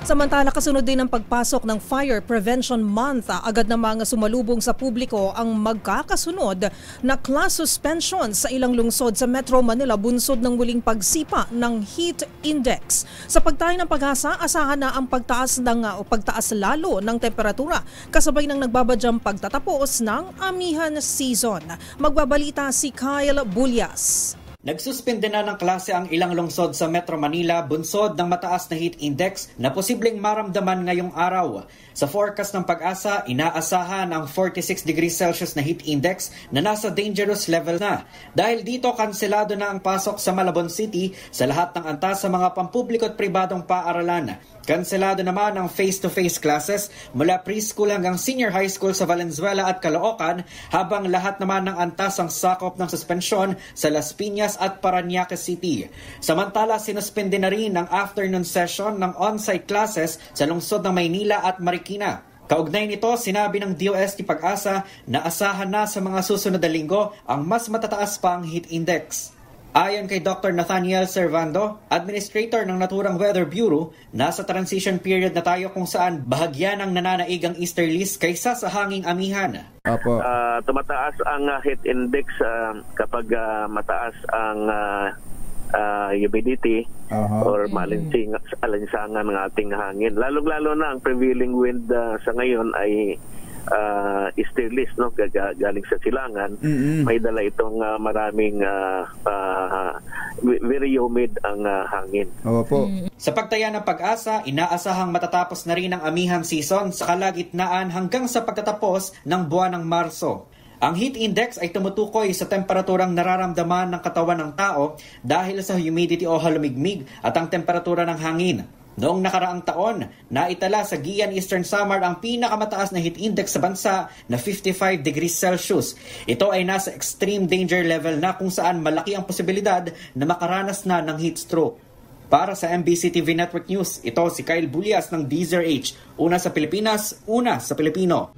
Samantala, kasunod din ng pagpasok ng Fire Prevention Month, agad na mga sumalubong sa publiko ang magkakasunod na class suspension sa ilang lungsod sa Metro Manila bunsod ng muling pagsipa ng heat index. Sa pagtayo ng Pag-asa, asahan na ang pagtaas lalo ng temperatura kasabay ng nagbabadyang pagtatapos ng amihan season. Magbabalita si Kyle Bulyas. Nagsuspende na ng klase ang ilang lungsod sa Metro Manila bunsod ng mataas na heat index na posibleng maramdaman ngayong araw. Sa forecast ng Pag-asa, inaasahan ang 46 degrees Celsius na heat index na nasa dangerous level na. Dahil dito, kanselado na ang pasok sa Malabon City sa lahat ng antas sa mga pampubliko at pribadong paaralan. Kanselado naman ang face-to-face classes mula preschool hanggang senior high school sa Valenzuela at Caloocan, habang lahat naman ng antas ang sakop ng suspensyon sa Las Piñas at Parañaque City. Samantala, sinuspende na rin ang afternoon session ng on-site classes sa lungsod ng Maynila at Marikina. Kaugnay nito, sinabi ng DOST Pag-asa na asahan na sa mga susunod na linggo ang mas matataas pa ang heat index. Ayon kay Dr. Nathaniel Servando, Administrator ng Naturang Weather Bureau, nasa transition period na tayo kung saan bahagyan ng nananaig ang easterlies kaysa sa hanging amihan. Opo. Tumataas ang heat index kapag mataas ang humidity or alinsangan ng ating hangin. Lalong-lalo na ang prevailing wind sa ngayon ay easterlies, no, galing sa silangan. May dala itong maraming very humid ang hangin. Opo. Sa pagtaya ng Pag-asa, inaasahang matatapos na rin ang amihan season sa kalagitnaan hanggang sa pagtatapos ng buwan ng Marso. Ang heat index ay tumutukoy sa temperaturang nararamdaman ng katawan ng tao dahil sa humidity o halumigmig at ang temperatura ng hangin. Noong nakaraang taon, naitala sa Guian Eastern Samar ang pinakamataas na heat index sa bansa na 55 degrees Celsius. Ito ay nasa extreme danger level na kung saan malaki ang posibilidad na makaranas na ng heat stroke. Para sa MBC TV Network News, ito si Kyle Bulyas ng DZRH. Una sa Pilipinas, una sa Pilipino.